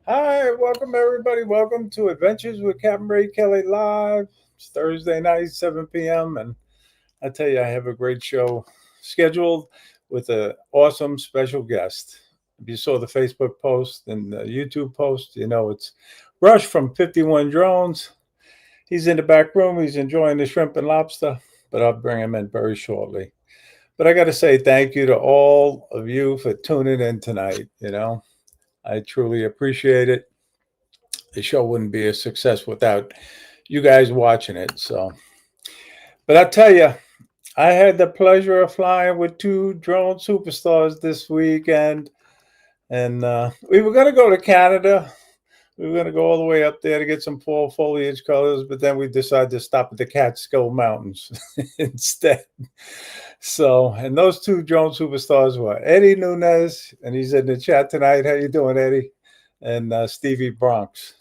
Hi, welcome everybody. Welcome to Adventures with Captain Ray Kelly Live. It's Thursday night, 7 p.m. And I tell you, I have a great show scheduled with an awesome special guest. If you saw the Facebook post and the YouTube post, you know it's Rush from 51 Drones. He's in the back room. He's enjoying the shrimp and lobster, but I'll bring him in very shortly. But I got to say thank you to all of you for tuning in tonight. I truly appreciate it. The show wouldn't be a success without you guys watching it. But I tell you, I had the pleasure of flying with two drone superstars this weekend, and we were going to go to Canada. We were going to go all the way up there to get some fall foliage colors, but then we decided to stop at the Catskill Mountains instead. And those two drone superstars were Eddie Nunez, and he's in the chat tonight. How you doing, Eddie? And Stevie Bronx.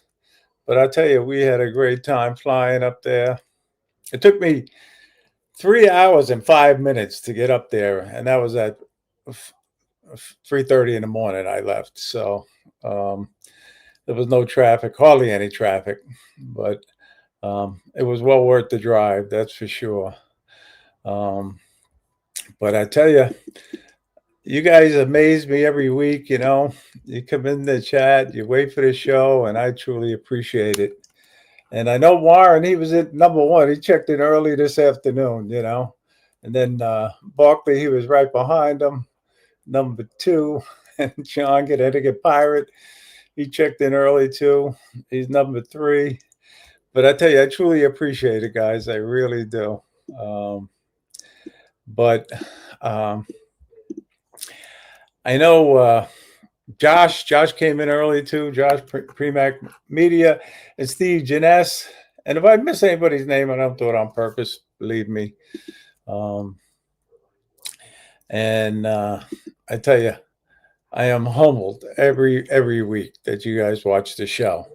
But I tell you, we had a great time flying up there. It took me 3 hours and 5 minutes to get up there, and that was at 3:30 in the morning. I left, so there was no traffic, hardly any traffic, but it was well worth the drive. That's for sure. Um, but I tell you, you guys amaze me every week. You come in the chat, you wait for the show, and I truly appreciate it. And I know Warren, he was at number one. He checked in early this afternoon. And then Barkley, he was right behind him, number two. And John, Connecticut Pirate, he checked in early too. He's number three. But I tell you, I truly appreciate it, guys. I really do. But I know Josh came in early too. Josh Premac Media and Steve Janess. And if I miss anybody's name, I don't do it on purpose. Believe me. Um, and I tell you, I am humbled every week that you guys watch the show.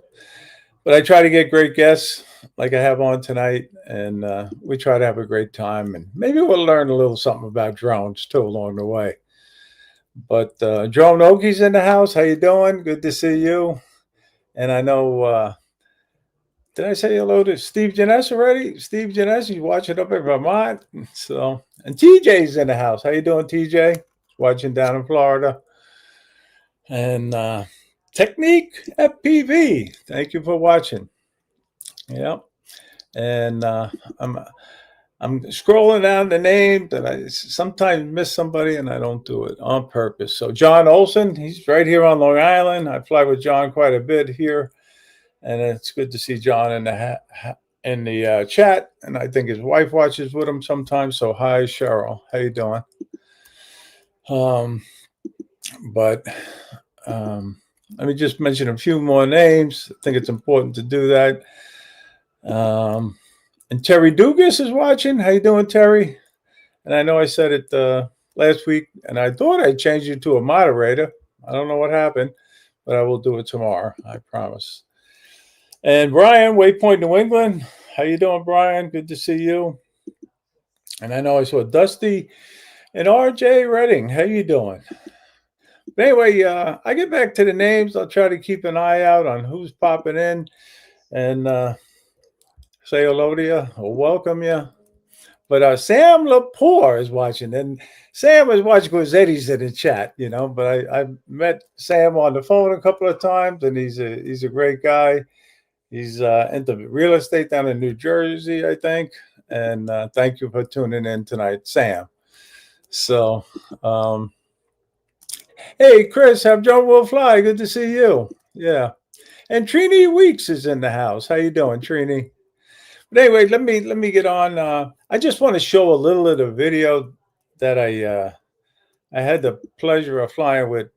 But I try to get great guests like I have on tonight, and we try to have a great time. And maybe we'll learn a little something about drones too along the way. But Drone Oki's in the house. How you doing? Good to see you. And I know, did I say hello to Steve Janess already? Steve Janess, he's watching up in Vermont. And TJ's in the house. How you doing, TJ? Watching down in Florida. And Technique FPV. Thank you for watching. Yep. And I'm scrolling down the names, and I sometimes miss somebody, and I don't do it on purpose. So John Olson, he's right here on Long Island. I fly with John quite a bit here, and it's good to see John in the chat. And I think his wife watches with him sometimes. So hi, Cheryl, how you doing? But let me just mention a few more names. I think it's important to do that. And Terry Dugas is watching. How you doing, Terry? And I know I said it last week, and I thought I changed you to a moderator. I don't know what happened, but I will do it tomorrow. I promise. And Brian, Waypoint, New England. How you doing, Brian? Good to see you. And I know I saw Dusty and RJ Redding. How you doing? But anyway, I get back to the names. I'll try to keep an eye out on who's popping in and say hello to you or welcome you. But Sam Lepore is watching, and Sam is watching because Eddie's in the chat, But I met Sam on the phone a couple of times, and he's a great guy. He's into real estate down in New Jersey, I think. And thank you for tuning in tonight, Sam. So, hey, Chris, have Joe Will Fly. Good to see you. Yeah. And Trini Weeks is in the house. How you doing, Trini? But anyway, let me get on. I just want to show a little of the video that I had the pleasure of flying with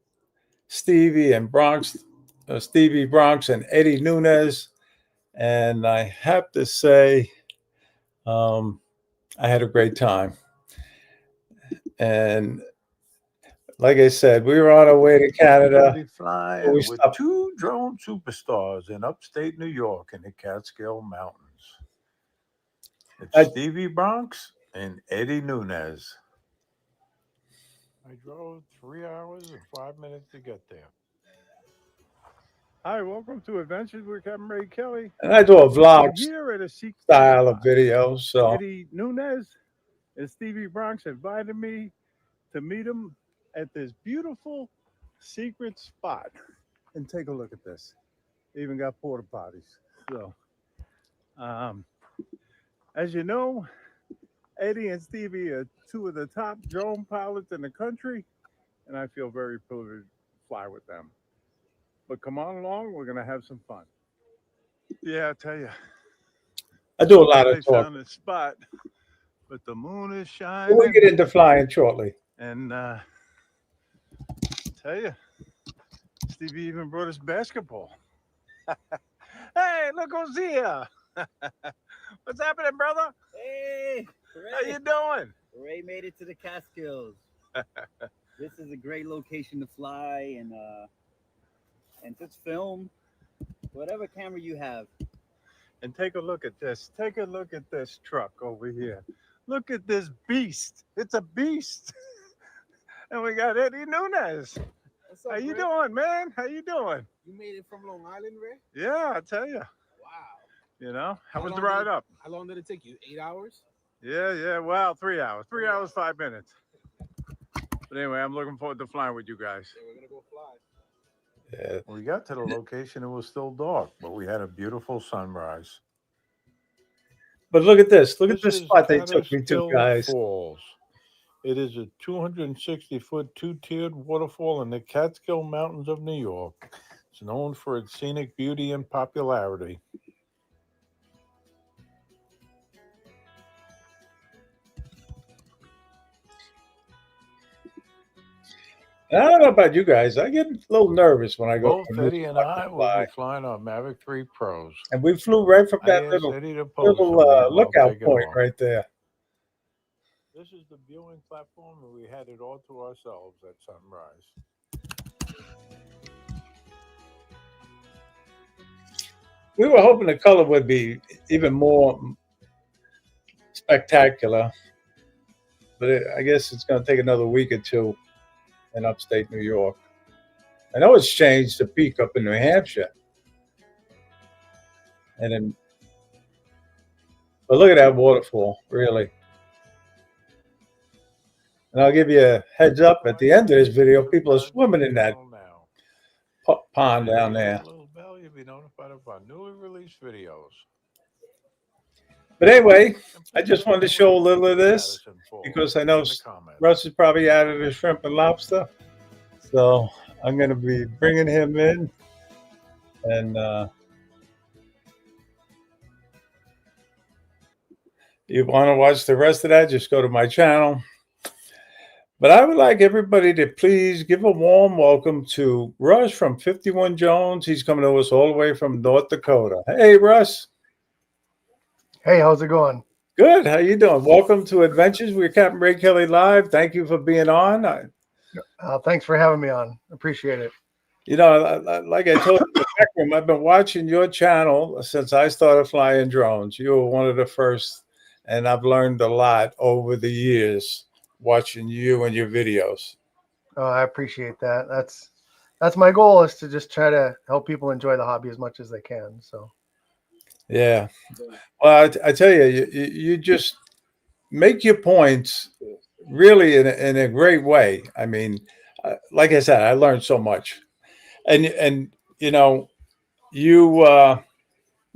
Stevie Bronx and Eddie Nunez, and I have to say, I had a great time. And like I said, we were on our way to Canada. Flying with two drone superstars in upstate New York in the Catskill Mountains. It's Stevie Bronx and Eddie Nunez. I drove 3 hours and 5 minutes to get there. Hi, welcome to Adventures with Captain Ray Kelly. And I do a vlog I'm here at a secret style of spot. videos. So Eddie Nunez and Stevie Bronx invited me to meet him at this beautiful secret spot. And take a look at this. They even got porta potties. So, um, as you know, Eddie and Stevie are two of the top drone pilots in the country, and I feel very privileged to fly with them. But come on along, we're gonna have some fun. Yeah, I tell you, I do a a lot of place talking. on this spot, but the moon is We'll get shining, into flying shortly. and tell you, Stevie even brought us basketball. Hey, look who's here! What's happening, brother? Hey, How Ray. you doing? Ray made it to the Catskills. This is a great location to fly and just film whatever camera you have. And take a look at this. Take a look at this truck over here. Look at this beast. It's a beast. And we got Eddie Nunez. What's up, How you Ray? doing, man? How you doing? You made it from Long Island, Ray? Yeah, I tell you. Wow. You know, how How was the long did ride up? How long did it take you? 8 hours? Yeah. Well, 3 hours. 3 hours, 5 minutes. But anyway, I'm looking forward to flying with you guys. Yeah, we're gonna go fly. Yeah. When we got to the location, it was still dark, but we had a beautiful sunrise. But look at this. Look at This this is spot they took me to, Catskill guys. Falls. It is a 260-foot two-tiered waterfall in the Catskill Mountains of New York. It's known for its scenic beauty and popularity. And I don't know about you guys. I get a little nervous when I go Both to a new Eddie and spot to I will fly. be flying our Mavic 3 Pros. And we flew right from I that asked little Eddie to pose for me while lookout taking point off. right there. This is the viewing platform, and we had it all to ourselves at sunrise. We were hoping the color would be even more spectacular, but I guess it's going to take another week or two in upstate New York. I know it's changed to peak up in New Hampshire, and then, but look at that waterfall, really. And I'll give you a heads up at the end of this video. People are swimming in that pond down there. Little bell, you'll be notified of our newly released videos. But anyway, I just wanted to show a little of this because I know Russ is probably out of the shrimp and lobster. So I'm going to be bringing him in. And you want to watch the rest of that, just go to my channel. But I would like everybody to please give a warm welcome to Russ from 51 Jones. He's coming to us all the way from North Dakota. Hey, Russ. Hey, how's it going? Good. How you doing? Welcome to Adventures with Captain Ray Kelly Live. Thank you for being on. Thanks for having me on. Appreciate it. You know, like I told you in the back room, I've been watching your channel since I started flying drones. You were one of the first, and I've learned a lot over the years watching you and your videos. Oh, I appreciate that. That's my goal, is to just try to help people enjoy the hobby as much as they can. So, yeah. Well, I tell you, you just make your points really in a great way. I mean, like I said, I learned so much, and you know, you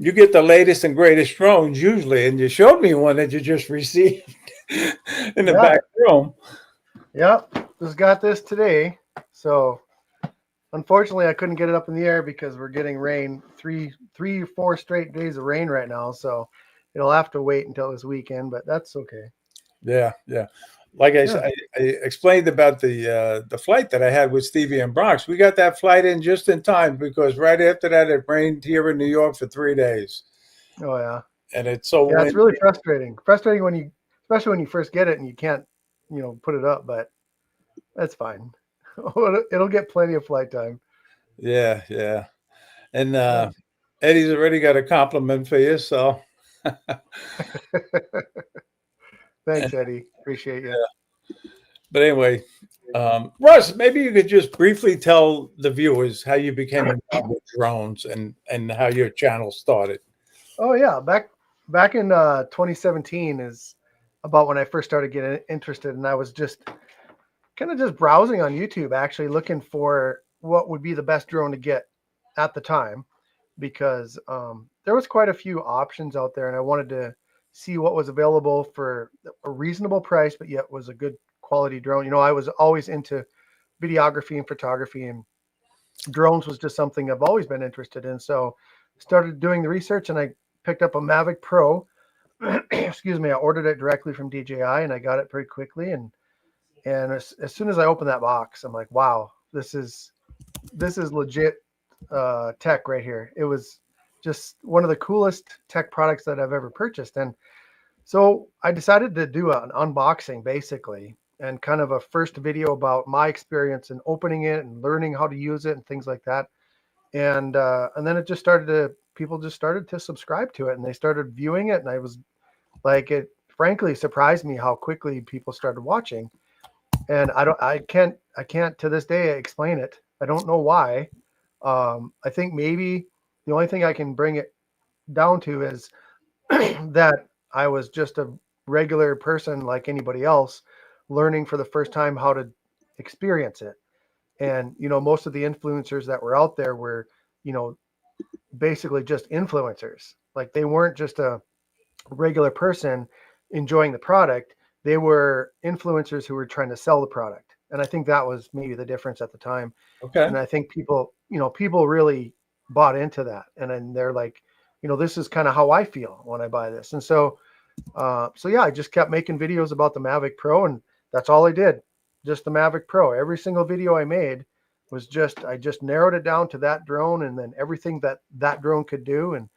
get the latest and greatest drones usually, and you showed me one that you just received in the back room. Yep, just got this today. So, unfortunately, I couldn't get it up in the air because we're getting rain, three, 4 straight days of rain right now. So, it'll have to wait until this weekend, but that's okay. Yeah. Like I explained about the flight that I had with Stevie and Bronx. We got that flight in just in time because right after that it rained here in New York for 3 days. Oh yeah, and it's so it's really frustrating. Frustrating especially when you first get it and you can't, put it up. But that's fine. It'll get plenty of flight time. Yeah. And Eddie's already got a compliment for you, so. Thanks, Eddie. Appreciate you. Yeah. But anyway, Russ, maybe you could just briefly tell the viewers how you became involved with drones and how your channel started. Oh yeah, back in 2017 is about when I first started getting interested, and I was just kind of just browsing on YouTube, actually looking for what would be the best drone to get at the time, because there was quite a few options out there, and I wanted to see what was available for a reasonable price, but yet was a good quality drone. You know, I was always into videography and photography, and drones was just something I've always been interested in. So started doing the research, and I picked up a Mavic Pro. Excuse me, I ordered it directly from DJI, and I got it pretty quickly. And as soon as I opened that box, I'm like, wow, this is legit tech right here. It was just one of the coolest tech products that I've ever purchased. And so I decided to do an unboxing basically, and kind of a first video about my experience in opening it and learning how to use it and things like that. And then it just started to people just started to subscribe to it, and they started viewing it, and I was like, it frankly surprised me how quickly people started watching. And I can't to this day explain it. I don't know why. I think maybe the only thing I can bring it down to is that I was just a regular person like anybody else, learning for the first time how to experience it. And most of the influencers that were out there were, you know, basically just influencers. Like they weren't just a regular person enjoying the product. They were influencers who were trying to sell the product. And I think that was maybe the difference at the time. Okay. And I think people really bought into that. And then they're like, this is kind of how I feel when I buy this. And so yeah, I just kept making videos about the Mavic Pro, and that's all I did. Just the Mavic Pro. Every single video I made was I just narrowed it down to that drone, and then everything that drone could do, and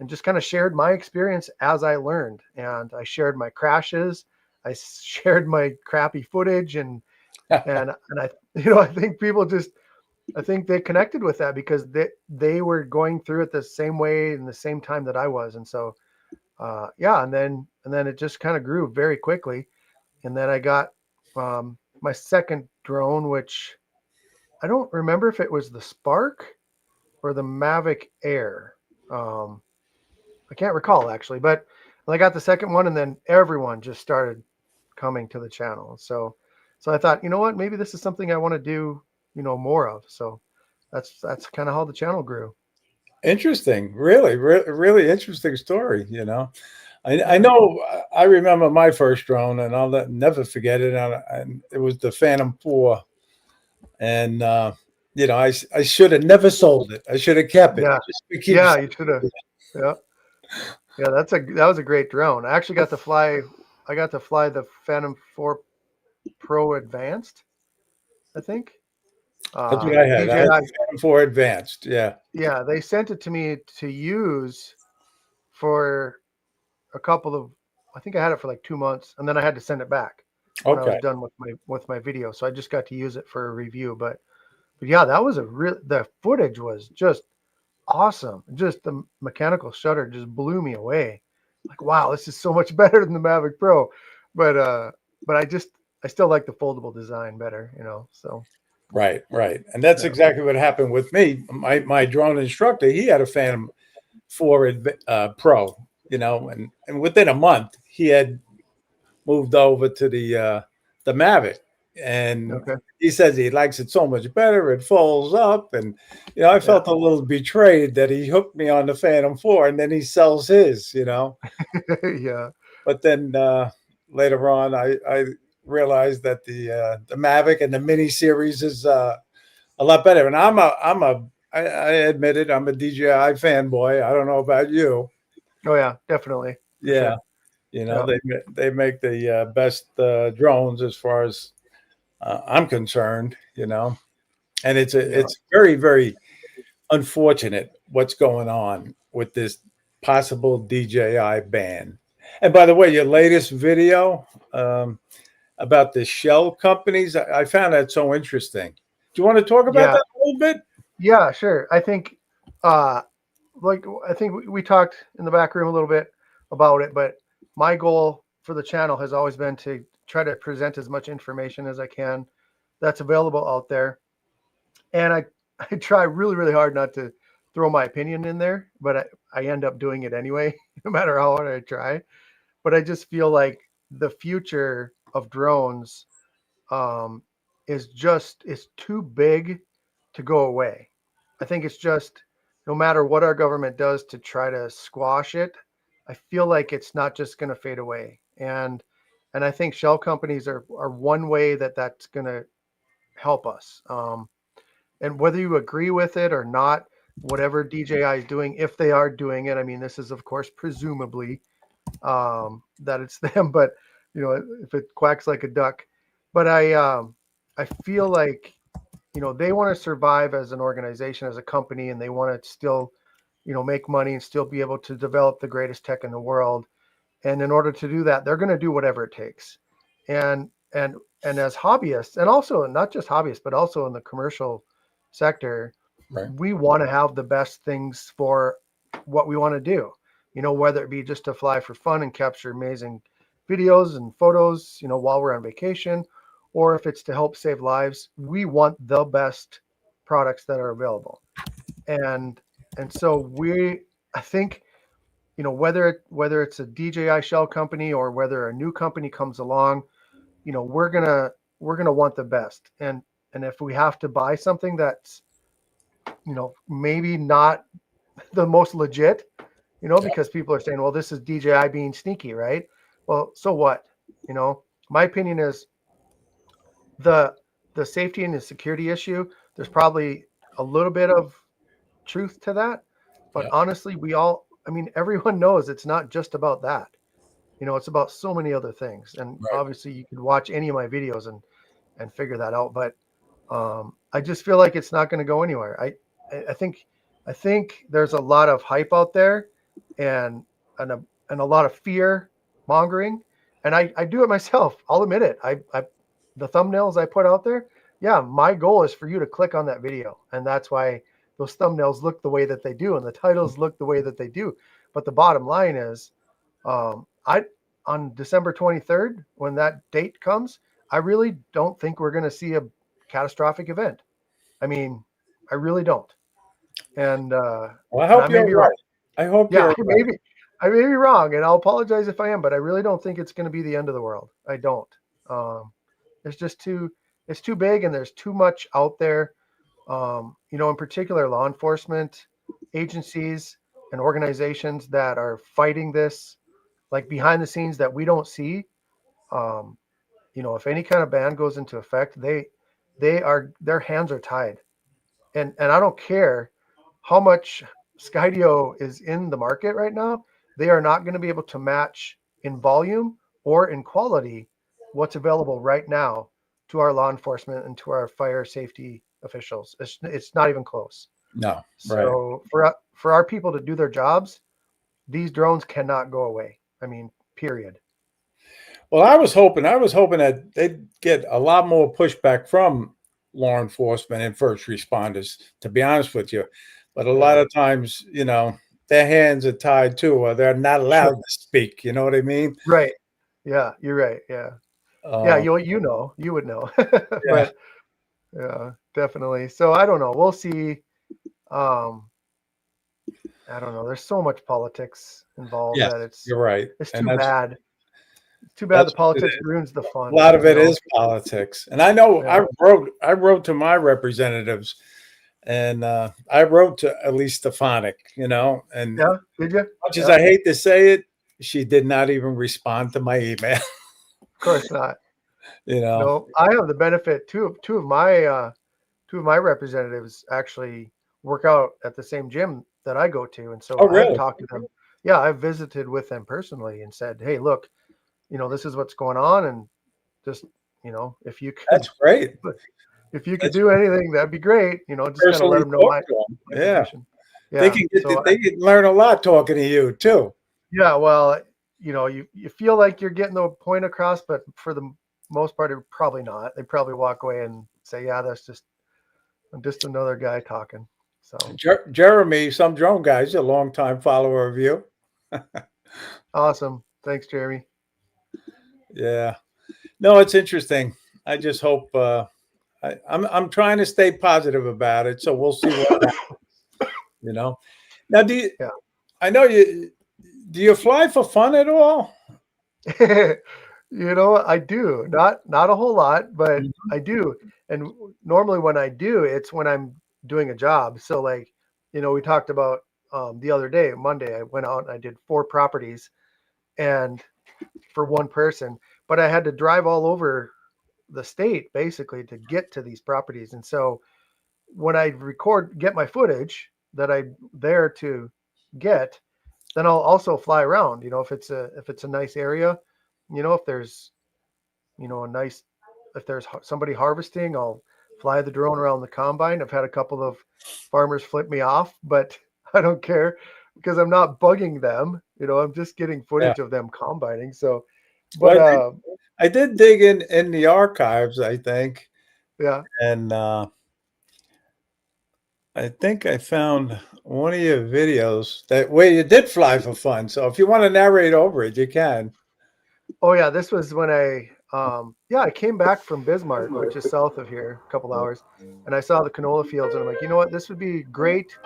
just kind of shared my experience as I learned. And I shared my crashes. I shared my crappy footage, and I I think I think they connected with that because they were going through it the same way in the same time that I was. And so yeah, and then it just kind of grew very quickly. And then I got my second drone, which I don't remember if it was the Spark or the Mavic Air. Um, I can't recall actually, but I got the second one, and then everyone just started coming to the channel. So I thought, you know what, maybe this is something I want to do, more of. So that's kind of how the channel grew. Interesting. Really, really interesting story. I Yeah. know. I remember my first drone, and never forget it. And it was the Phantom 4, and I should have never sold it. I should have kept it Yeah. just to keep. Yeah, you should have. Yeah. Yeah, that was a great drone. I actually got to fly the Phantom 4 Pro Advanced, I think. That's what I had. I had DJI, the Phantom 4 Advanced. Yeah. yeah, they sent it to me to use for a couple of, I think I had it for like 2 months, and then I had to send it back when I was Okay. done with my video. So I just got to use it for a review. But yeah, that was the footage was just awesome. Just the mechanical shutter just blew me away. Like, wow, this is so much better than the Mavic Pro. But I still like the foldable design better. So Right. Right. And that's yeah. exactly what happened with me. My drone instructor, he had a Phantom 4 Pro. And within a month, he had moved over to the Mavic, and Okay. he says he likes it so much better. It folds up, and I Yeah. felt a little betrayed that he hooked me on the Phantom 4, and then he sells his. Yeah. But then later on, I realized that the Mavic and the Mini series is a lot better. And I admit it, I'm a DJI fanboy. I don't know about you. Oh yeah, definitely. For Yeah. sure. Yeah. They make the best drones as far as I'm concerned. And Yeah. it's very, very unfortunate what's going on with this possible DJI ban. And by the way, your latest video about the shell companies, I found that so interesting. Do you want to talk about Yeah. that a little bit? Yeah, sure. I think uh I think we talked in the back room a little bit about it, but my goal for the channel has always been try to present as much information as I can that's available out there. And I try really, really hard not to throw my opinion in there, but I end up doing it anyway, no matter how hard I try. But I just feel like the future of drones um, is too big to go away. I think it's just no matter what our government does to try to squash it, I feel like it's not just going to fade away. And I think shell companies are one way that's going to help us. And whether you agree with it or not, whatever DJI is doing, if they are doing it, I mean, this is of course presumably that it's them, but if it quacks like a duck. But I feel like they want to survive as an organization, as a company, and they want to still make money and still be able to develop the greatest tech in the world. And in order to do that, they're going to do whatever it takes. And as hobbyists, and also not just hobbyists, but also in the commercial sector, Right. we want to have the best things for what we want to do. Whether it be just to fly for fun and capture amazing videos and photos, while we're on vacation, or if it's to help save lives, we want the best products that are available. And so I think, whether it's a DJI shell company or whether a new company comes along, we're gonna want the best. And if we have to buy something that's, maybe not the most legit, because people are saying, well, this is DJI being sneaky, right? Well, so what? My opinion is the safety and the security issue, there's probably a little bit of truth to that. But Yeah. honestly, everyone knows it's not just about that. It's about so many other things. And Right. obviously you can watch any of my videos and figure that out. But I just feel like it's not going to go anywhere. I think there's a lot of hype out there and a lot of fear mongering. And I do it myself. I'll admit it. The thumbnails I put out there, yeah, my goal is for you to click on that video. And that's why those thumbnails look the way that they do and the titles look the way that they do. But the bottom line is, I on December 23rd, when that date comes, I really don't think we're going to see a catastrophic event. I mean, I really don't. And Well, I and I hope may you're be right. wrong. I hope Yeah, you're right. I may be wrong, and I'll apologize if I am, but I really don't think it's going to be the end of the world. I don't. It's just it's too big, and there's too much out there. In particular, law enforcement agencies and organizations that are fighting this, like behind the scenes that we don't see. Um, if any kind of ban goes into effect, their hands are tied, and I don't care how much Skydio is in the market right now. They are not going to be able to match in volume or in quality what's available right now to our law enforcement and to our fire safety officials. It's not even close. No. Right. So for our people to do their jobs, these drones cannot go away. I mean, period. Well, I was hoping that they'd get a lot more pushback from law enforcement and first responders, to be honest with you. But a lot of times, their hands are tied too, or they're not allowed Sure. to speak. You know what I mean? Right. Yeah, you're right. Yeah. Yeah, Um, you would know. yeah. But yeah, definitely. So I don't know. We'll see. Um, I don't know. There's so much politics involved Yes, that it's you're right, it's and too bad. It's too bad the that's what it politics is. ruins the A fun, lot of it is politics, and I know Yeah. I wrote to my representatives, and I wrote to Elise Stefanik, and Yeah. Did you? much as Yeah. I hate to say it, she did not even respond to my email. Of course not. you know. No, I have the benefit. Two of my representatives actually work out at the same gym that I go to, and so Oh, I've really? talked to them. Yeah, I've visited with them personally and said, "Hey, look, this is what's going on, and just if you could That's great. That's do anything, that'd be great. Just kind of let personally them know talk my to them. my Yeah, position." Yeah. So they can learn a lot talking to you too. yeah, well, you feel like you're getting the point across, but for the most part, probably not. They probably walk away and say, "Yeah, that's just another guy talking." So Jeremy, some drone guy's a longtime follower of you. awesome. Thanks, Jeremy. Yeah. no, it's interesting. I just hope I'm trying to stay positive about it. So we'll see what happens, you know. Now, Yeah. I know you do you fly for fun at all? I do. Not a whole lot, but Mhm. I do. And normally when I do, it's when I'm doing a job. So like, we talked about the other day, Monday, I went out and I did 4 properties and for one person, but I had to drive all over the state basically to get to these properties. And so when I get my footage that I'm there to get, then I'll also fly around. If it's a nice area, if there's a nice if there's somebody harvesting, I'll fly the drone around the combine. I've had a couple of farmers flip me off, but I don't care because I'm not bugging them. I'm just getting Yeah. footage of them combining. So, but Well, I did dig in the archives, I think, yeah. and I think I found one of your videos that where you did fly for fun. So if you want to narrate over it, you can. Oh yeah, this was when I came back from Bismarck, which is south of here, a couple hours, and I saw the canola fields, and I'm like, you know what, this would be great,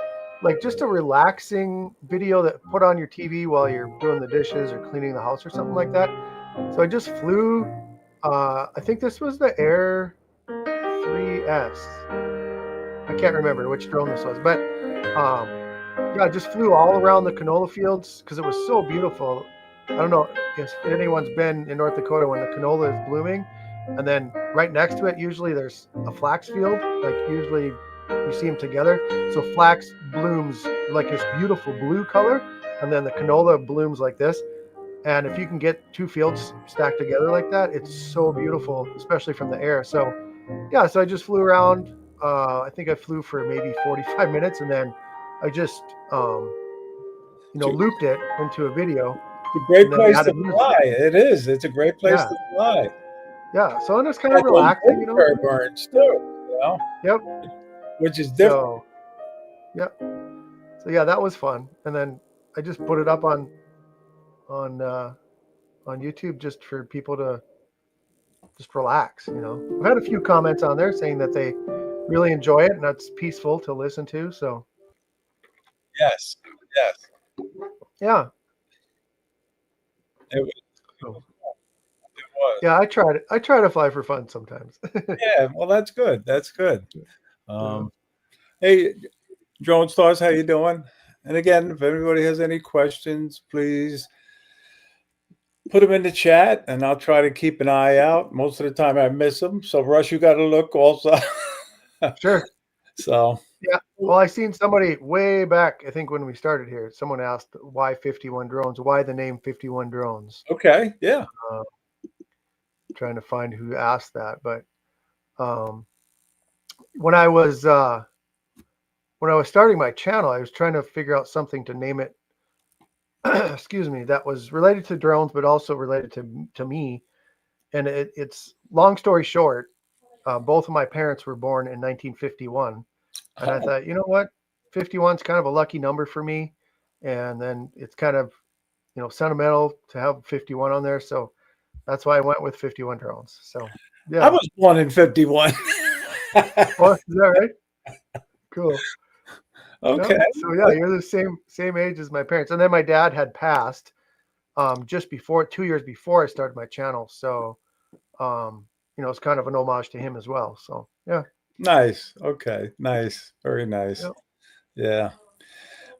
like just a relaxing video that put on your TV while you're doing the dishes or cleaning the house or something like that. So I just flew. I think this was the Air 3S. I can't remember which drone this was, but yeah, I just flew all around the canola fields because it was so beautiful. I don't know if anyone's been in North Dakota when the canola is blooming, and then right next to it, usually there's a flax field. Like usually you see them together. So flax blooms like this beautiful blue color, and then the canola blooms like this. And if you can get 2 fields stacked together like that, it's so beautiful, especially from the air. So yeah, so I just flew around. I think I flew for maybe 45 minutes, and then I just looped it into a video, It's a great and then I place to added music. fly. It is. It's a great place Yeah, to fly. yeah. So it's kind of Got those relaxing. wind turbines too, you know, Yep. which is different. So yeah, so yeah, that was fun. And then I just put it up on uh, on YouTube just for people to just relax. I've had a few comments on there saying that they really enjoy it and that's peaceful to listen to. So Yes, yes, yeah. it, So, it was. yeah, I try to fly for fun sometimes. Yeah, well, that's good. That's good. Yeah. Um, hey, Drone Stars, how you doing? And again, if anybody has any questions, please put them in the chat, and I'll try to keep an eye out. Most of the time, I miss them. So, Russ, you got to look also. Sure. So, Yeah. Well, I seen somebody way back, I think when we started here, someone asked why 51 drones, why the name 51 drones. okay, yeah, Uh, Trying to find who asked that, but um, when I was starting my channel, I was trying to figure out something to name it. Excuse me, that was related to drones, but also related to me. And it's long story short, both of my parents were born in 1951, and I oh, thought, you know what, 51 is kind of a lucky number for me, and then it's kind of sentimental to have 51 on there, so that's why I went with 51 drones. So I yeah. was born in '51. Oh, is that right? Cool. Yeah. Okay, So yeah, you're the same age as my parents. And then my dad had passed just before 2 years before I started my channel. So it's kind of an homage to him as well. So yeah. nice. Okay, nice. Very nice. Yeah. Yeah.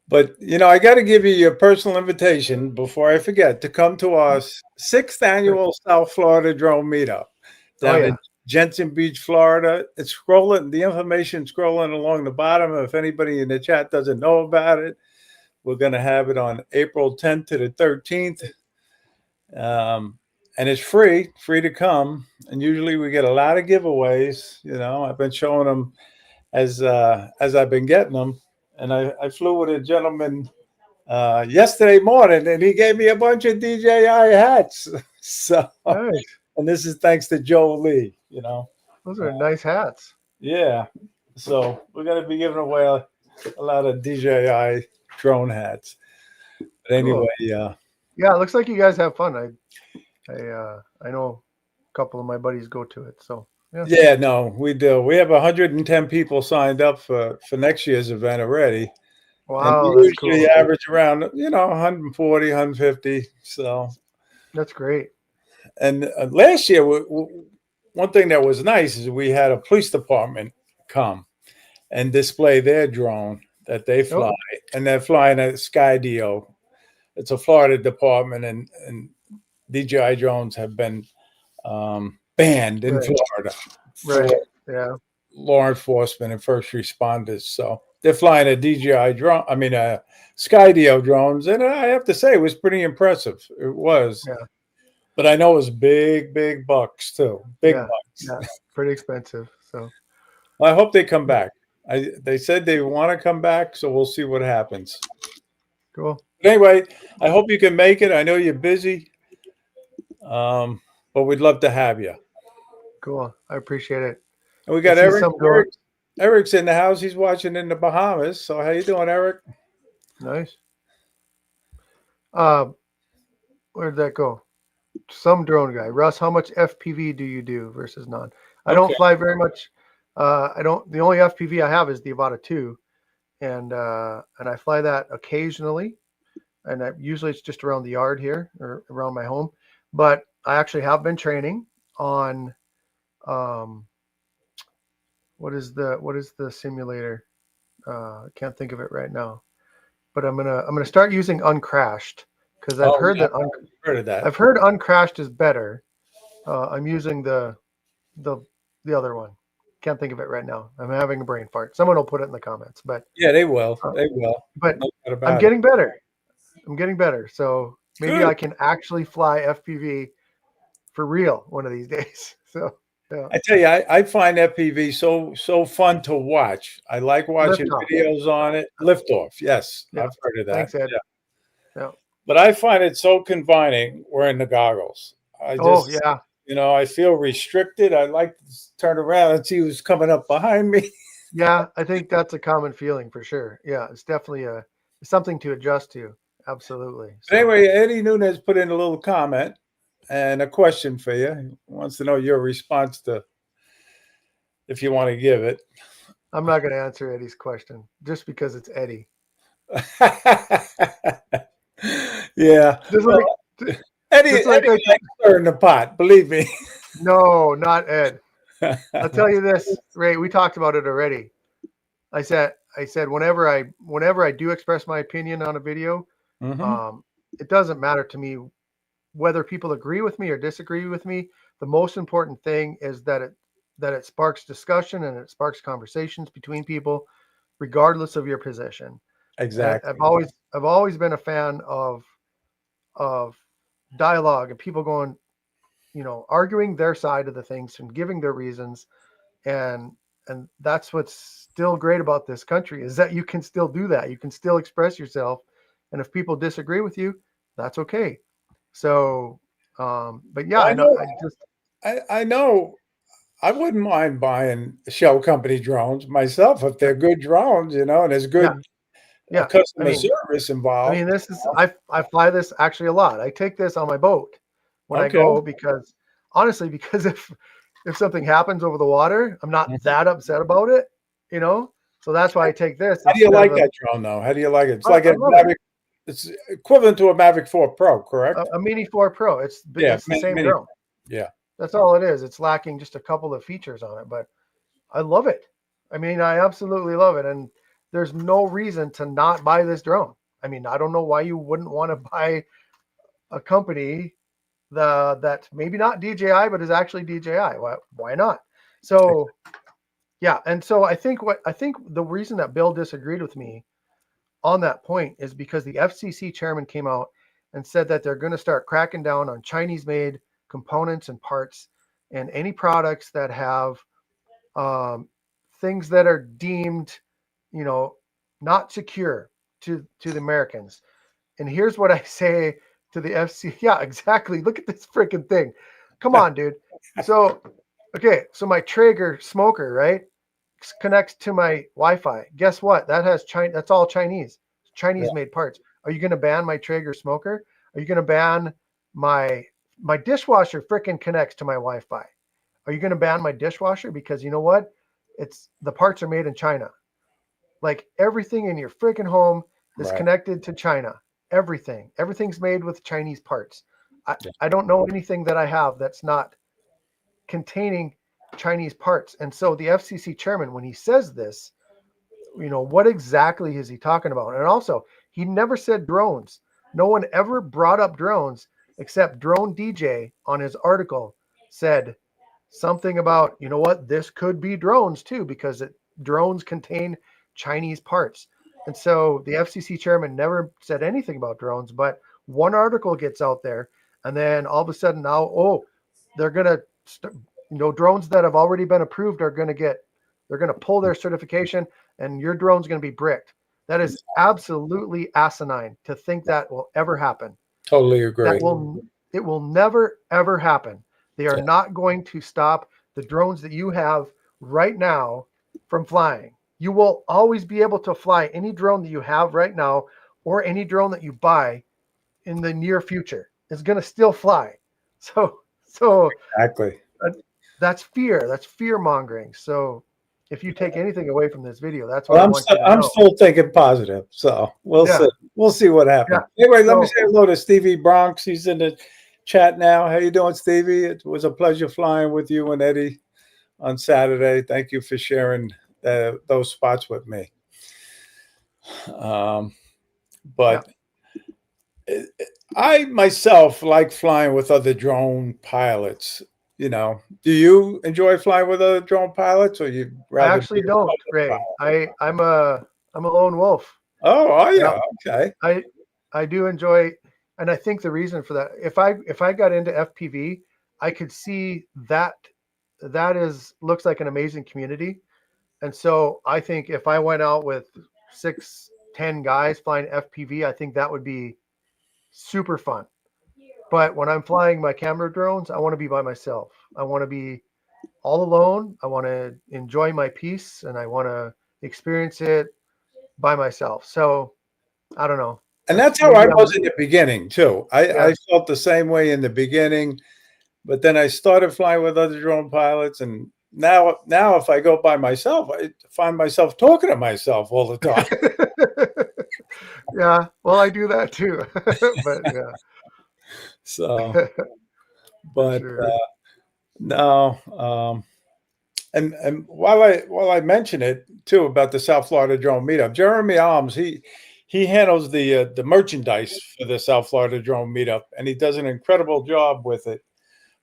But I got to give you your personal invitation before I forget to come to our sixth Sure. annual South Florida Drone Meetup Oh down in yeah. Jensen Beach, Florida. It's scrolling, the information scrolling along the bottom. If anybody in the chat doesn't know about it, we're going to have it on April 10th to the 13th. And it's free to come. And usually we get a lot of giveaways. I've been showing them as I've been getting them. And I flew with a gentleman yesterday morning, and he gave me a bunch of DJI hats. So, Nice. and this is thanks to Joe Lee. Those are nice hats. Yeah. So we're gonna be giving away a lot of DJI drone hats. But anyway, Cool. Yeah, it looks like you guys have fun. I know a couple of my buddies go to it. So yeah. Yeah, no, we do. We have 110 people signed up for next year's event already. And Wow, we that's usually cool. average around, 140, 150. So, That's great. and last year, one thing that was nice is we had a police department come and display their drone that they fly, and they're flying a Skydio. It's a Florida department, and DJI drones have been banned in Right. Florida for Right. Yeah. law enforcement and first responders. So they're flying a DJI drone. I mean, Skydio drones, and I have to say, it was pretty impressive. It was. Yeah. But I know it was big bucks too. Big Yeah. bucks. Yeah. Pretty expensive. So I hope they come back. They said they want to come back, so we'll see what happens. cool. But anyway, I hope you can make it. I know you're busy, but we'd love to have you. Cool. I appreciate it. And we got I see Eric. some drones. Eric's in the house. He's watching in the Bahamas. So how you doing, Eric? Nice. Where'd that go? Some drone guy. Russ, how much FPV do you do versus none? I don't Okay. fly very much. I don't. The only FPV I have is the Avata 2, and I fly that occasionally, and usually it's just around the yard here or around my home. But I actually have been training on, what is the simulator? I can't think of it right now, but I'm gonna start using Uncrashed because I've heard that heard of that. I've heard Uncrashed is better. I'm using the other one. Can't think of it right now. I'm having a brain fart. Someone will put it in the comments. But Yeah, they will. They will. but No doubt about I'm it. getting better. I'm getting better. So maybe Good. I can actually fly FPV for real one of these days. So yeah. I tell you, I find FPV so fun to watch. I like watching Liftoff. videos on it. Liftoff, yes, Yeah. I've heard of that. Thanks, Ed. Yeah. Yeah. But I find it so confining wearing the goggles. Oh yeah. I feel restricted. I like to turn around and see who's coming up behind me. Yeah, I think that's a common feeling for sure. Yeah, it's definitely something to adjust to. Absolutely. But anyway, Eddie Nunez put in a little comment and a question for you. He wants to know your response to, if you want to give it. I'm not going to answer Eddie's question just because it's Eddie. Yeah. Just Well, like, Eddie, just like Eddie likes stirring the pot, believe me. no, not Ed. I'll tell you this, Ray. We talked about it already. I said whenever I do express my opinion on a video, Mhm. it doesn't matter to me whether people agree with me or disagree with me. The most important thing is that it sparks discussion and it sparks conversations between people, regardless of your position. Exactly. I've always been a fan of dialogue and people going, arguing their side of the things and giving their reasons. And that's what's still great about this country is that you can still do that. You can still express yourself. And if people disagree with you, that's okay. So, but yeah, I know. I I know. I wouldn't mind buying shell company drones myself if they're good drones, and there's good yeah. customer service involved. this is I fly this actually a lot. I take this on my boat when I Okay. go because honestly, because if something happens over the water, I'm not that upset about it, So that's why I take this. How do you instead like of that drone, though? How do you like it? It's I like a love it. Mavic. It's equivalent to a Mavic 4 Pro, correct? a Mini 4 Pro. It's the same Mini. drone. Yeah. That's all it is. It's lacking just a couple of features on it, but I love it. I mean, I absolutely love it. And there's no reason to not buy this drone. I mean, I don't know why you wouldn't want to buy a company that's maybe not DJI, but is actually DJI. Why not? So, yeah. And so I think the reason that Bill disagreed with me on that point is because the FCC chairman came out and said that they're going to start cracking down on Chinese-made components and parts and any products that have things that are deemed, not secure to the Americans. And here's what I say to the FC. Yeah, exactly. Look at this freaking thing. Come on, dude. So, okay. So my Traeger smoker, right, connects to my Wi-Fi. Guess what? That has That's all Chinese made parts. Are you going to ban my Traeger smoker? Are you going to ban my my dishwasher freaking connects to my Wi-Fi. Are you going to ban my dishwasher? Because you know what? The parts are made in China. Like everything in your freaking home is Right. connected to China. Everything's made with Chinese parts. Yeah. I don't know anything that I have that's not containing Chinese parts. And so the FCC chairman, when he says this, what exactly is he talking about? And also, he never said drones. No one ever brought up drones except Drone DJ on his article said something about, you know what, this could be drones too, because drones contain Chinese parts. And so the FCC chairman never said anything about drones, but one article gets out there, and then all of a sudden now, they're going to, drones that have already been approved they're going to pull their certification, and your drone's going to be bricked. That is absolutely asinine to think that will ever happen. Totally agree. It will never, ever happen. They are not going to stop the drones that you have right now from flying. You will always be able to fly any drone that you have right now, or any drone that you buy in the near future. It's going to still fly. So Exactly. that's fear. That's fear mongering. So if you take anything away from this video, that's what I want you to know. I'm still thinking positive, so we'll see. We'll see what happens. Yeah. Anyway, let me say hello to Stevie Bronx. He's in the chat now. How you doing, Stevie? It was a pleasure flying with you and Eddie on Saturday. Thank you for sharing those spots with me. But I myself like flying with other drone pilots. Do you enjoy flying with other drone pilots, or you rather? I actually don't, Ray. I'm a lone wolf. Oh, are you? Okay. I do enjoy, and I think the reason for that, if I got into FPV, I could see that looks like an amazing community. And so I think if I went out with 6-10 guys flying FPV, I think that would be super fun. But when I'm flying my camera drones, I want to be by myself. I want to be all alone. I want to enjoy my piece, and I want to experience it by myself. So I don't know. And that's how I was in the beginning too. I felt the same way in the beginning, but then I started flying with other drone pilots, and now if I go by myself, I find myself talking to myself all the time. Yeah, well, I do that too. But yeah. So, but sure. no. And while I mention it too about the South Florida Drone Meetup, Jeremy Alms, he handles the merchandise for the South Florida Drone Meetup, and he does an incredible job with it.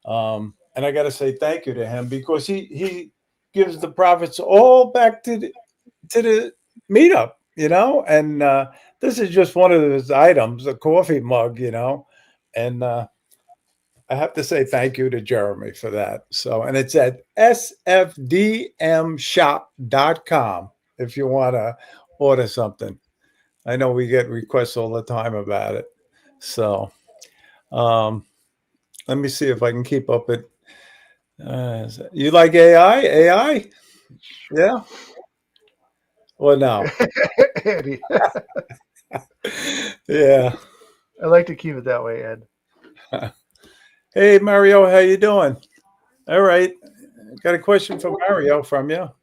And I got to say thank you to him, because he gives the profits all back to the meetup, And this is just one of his items, a coffee mug, and I have to say thank you to Jeremy for that. So, and it's at sfdmshop.com if you want to order something. I know we get requests all the time about it. So, let me see if I can keep up it. You like AI? AI? Yeah? Or no? Eddie. Yeah. I like to keep it that way, Ed. Hey, Mario, how you doing? All right. Got a question from Mario from you. Are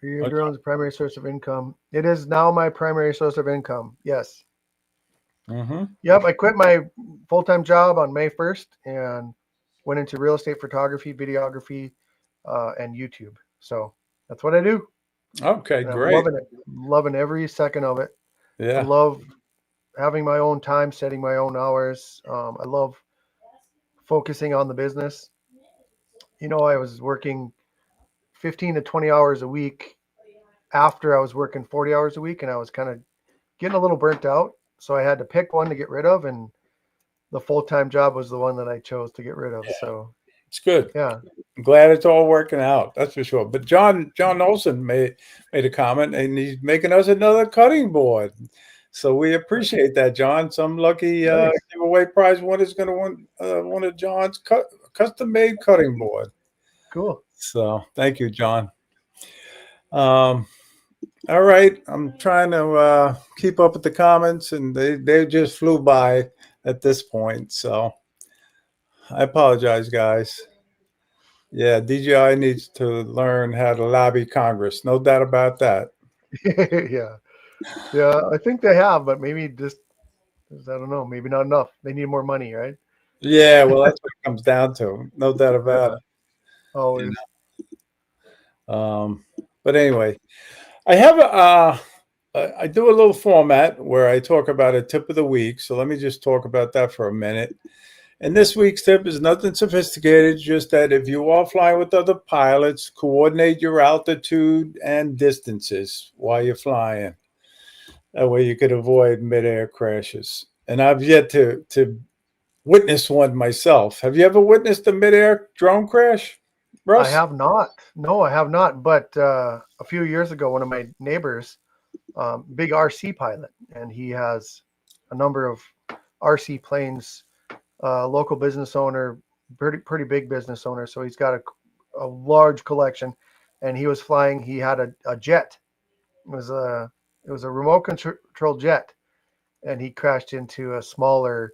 your drones a primary source of income? It is now my primary source of income. Yes. Mm-hmm. Yep. I quit my full-time job on May 1st and went into real estate photography, videography, and YouTube. So that's what I do. Okay, and great. I'm loving it. Loving every second of it. Yeah. I love having my own time, setting my own hours. I love focusing on the business. I was working 15 to 20 hours a week after I was working 40 hours a week, and I was kind of getting a little burnt out. So I had to pick one to get rid of, and the full-time job was the one that I chose to get rid of. Yeah. So it's good. Yeah. I'm glad it's all working out. That's for sure. But John Olson made a comment, and he's making us another cutting board. So we appreciate that, John. Some lucky giveaway prize winner is going to win one of John's custom-made cutting board. Cool. So thank you, John. All right. I'm trying to keep up with the comments, and they just flew by at this point. So I apologize, guys. Yeah, DJI needs to learn how to lobby Congress. No doubt about that. Yeah. Yeah. I think they have, but maybe just, I don't know, maybe not enough. They need more money, right? Yeah, well, that's what it comes down to. No doubt about Yeah. it. You Always. know. But anyway, I have I do a little format where I talk about a tip of the week. So let me just talk about that for a minute. And this week's tip is nothing sophisticated, just that if you are flying with other pilots, coordinate your altitude and distances while you're flying. That way you could avoid midair crashes. And I've yet to witness one myself. Have you ever witnessed a midair drone crash, I Russ? have not. No, I have not. But a few years ago, one of my neighbors, big RC pilot, and he has a number of RC planes. Local business owner, pretty big business owner. So he's got a large collection, and he was flying. He had a jet. It was a remote control jet, and he crashed into a smaller,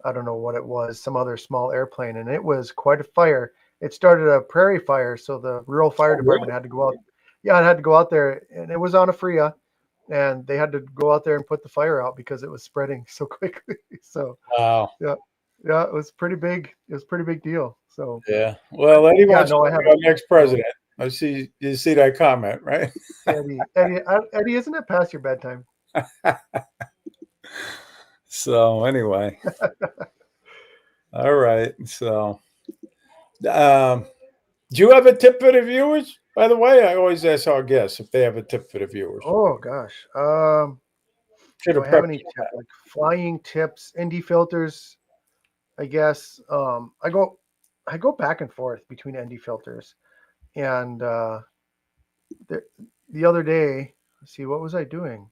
I don't know what it was, some other small airplane, and it was quite a fire. It started a prairie fire, so the rural fire Oh, really? department had to go out. Yeah, it had to go out there, and it was on a FRIA, and they had to go out there and put the fire out because it was spreading so quickly. So Wow. yeah, yeah, it was pretty big. It was a pretty big deal. So Yeah. Well, Eddie yeah, wants no, to I be our haven't. next No, president. I see you see that comment, right? Eddie, isn't it past your bedtime? So anyway, all right. So um, do you have a tip for the viewers? By the way, I always ask our guests if they have a tip for the viewers. Oh gosh. Should Do have I have prepped any you. like flying tips? ND filters, I guess. I go back and forth between ND filters, and the the other day, let's see, what was I doing?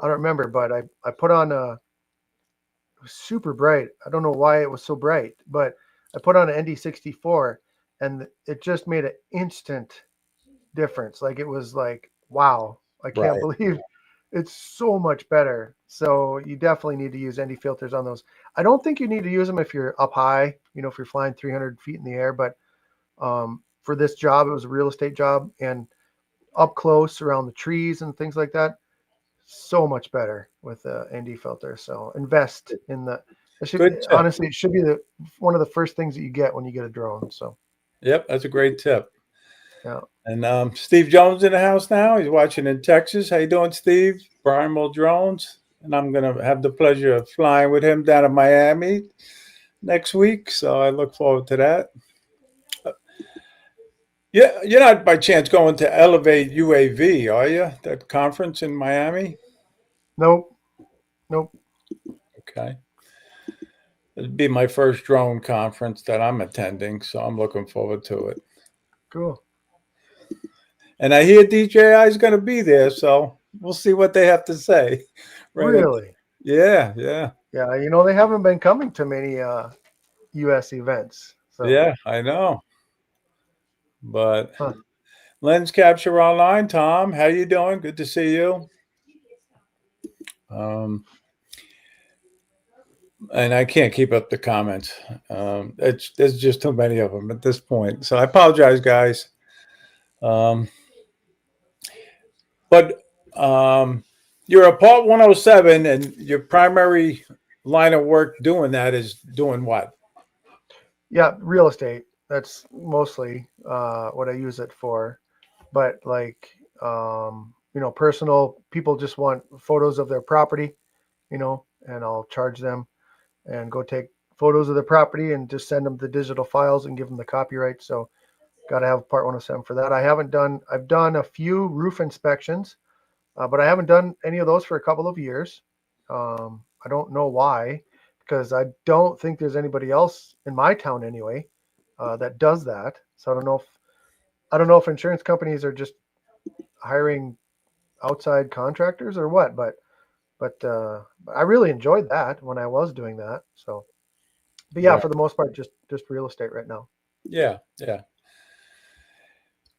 I don't remember, but I put on a, it was super bright. I don't know why it was so bright, but I put on an ND64, and it just made an instant difference. Like it was like, wow, I can't Right. believe it's so much better. So you definitely need to use ND filters on those. I don't think you need to use them if you're up high, if you're flying 300 feet in the air, but for this job, it was a real estate job, and up close around the trees and things like that, so much better with the ND filter. So invest in the. It should Good tip. honestly, it should be the one of the first things that you get when you get a drone. So Yep, that's a great tip. yeah, And Steve Jones in the house now. He's watching in Texas. How you doing, Steve? Brian Will Drones. And I'm going to have the pleasure of flying with him down to Miami next week. So I look forward to that. Yeah, you're not by chance going to Elevate UAV, are you? That conference in Miami? nope, nope, Okay. It'd be my first drone conference that I'm attending, so I'm looking forward to it. cool. And I hear DJI is going to be there, so we'll see what they have to say. Right. Really? Yeah, yeah. Yeah, they haven't been coming to many US events. So, Yeah, I know. But huh. lens capture online, Tom. How you doing? Good to see you. Um, and I can't keep up the comments. There's just too many of them at this point. So I apologize, guys. Um, but you're a Part 107, and your primary line of work doing that is doing what? Yeah, real estate. That's mostly what I use it for. But like, personal people just want photos of their property, and I'll charge them and go take photos of the property and just send them the digital files and give them the copyright. So, got to have Part 107 for that. I've done a few roof inspections, but I haven't done any of those for a couple of years. I don't know why, because I don't think there's anybody else in my town anyway that does that. So I don't know if insurance companies are just hiring outside contractors or what, but I really enjoyed that when I was doing that. So, but yeah, Right. for the most part, just real estate right now. Yeah, yeah.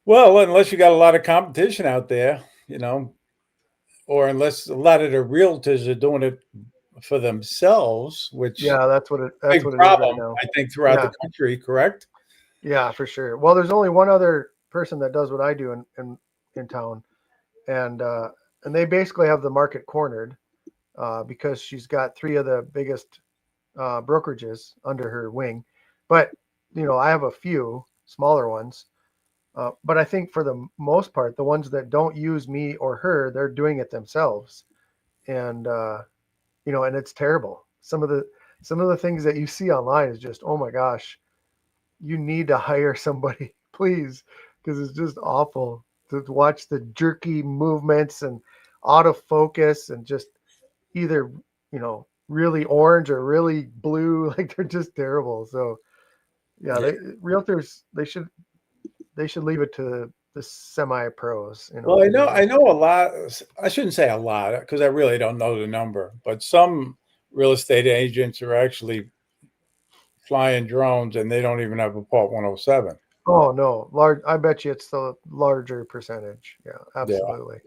Well, unless you got a lot of competition out there, or unless a lot of the realtors are doing it for themselves, which Yeah, that's what big it is problem, right now. I think, throughout Yeah. the country. Correct? Yeah, for sure. Well, there's only one other person that does what I do in town, and they basically have the market cornered because she's got three of the biggest brokerages under her wing. But I have a few smaller ones. But I think for the most part, the ones that don't use me or her, they're doing it themselves, and and it's terrible. Some of the things that you see online is just, oh my gosh, you need to hire somebody, please, because it's just awful to watch the jerky movements and autofocus and just either really orange or really blue, like they're just terrible. So yeah, Yeah. realtors they should leave it to the semi pros. Well, I know a lot. I shouldn't say a lot because I really don't know the number, but some real estate agents are actually flying drones and they don't even have a Part 107. Oh no, large. I bet you it's the larger percentage. Yeah, Yeah, absolutely.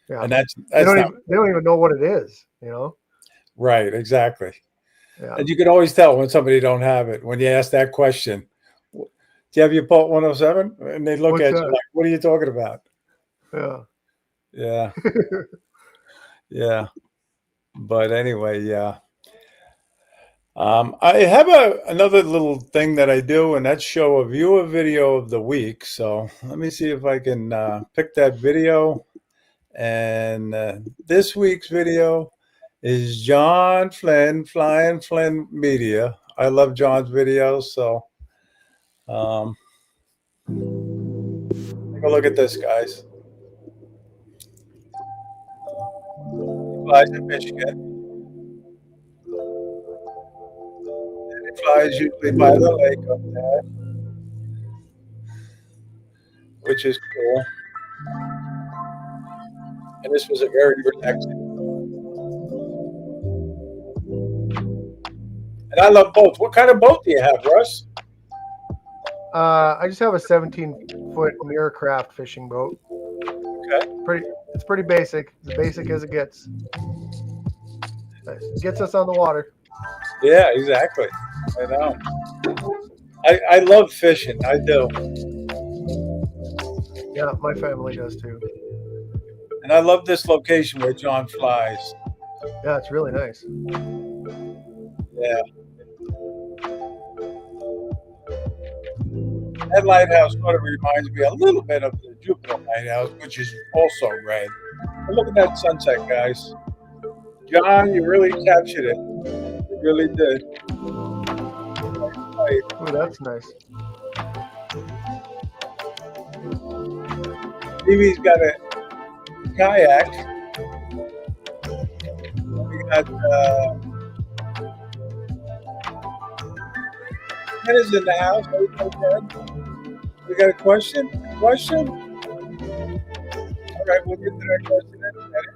Yeah, and they that's don't not even they don't even know what it is. right. Exactly. Yeah. And you can always tell when somebody don't have it when you ask that question. Do you have your Part 107? And they look What's at you that? like, "What are you talking about?" Yeah. Yeah, yeah. But anyway, yeah. I have another little thing that I do, and that's show a viewer video of the week. So let me see if I can pick that video. And this week's video is John Flynn, Flying Flynn Media. I love John's videos, so um, take a look at this, guys. He flies in Michigan. He flies usually by the lake up there, which is cool. And this was a very relaxing. And I love boats. What kind of boat do you have, Russ? I just have a 17-foot Miracraft fishing boat. Okay. It's pretty basic, as basic as it gets. It gets us on the water. Yeah, exactly. I know. I love fishing. I do. Yeah, my family does too. And I love this location where John flies. Yeah, it's really nice. Yeah. That lighthouse sort of reminds me a little bit of the Jupiter lighthouse, which is also red. But look at that sunset, guys. John, you really captured it. You really did. Ooh, that's nice. Stevie's got a kayak. We got Ken is in the house. We got a question? Question? All right, we'll get to that question in a minute.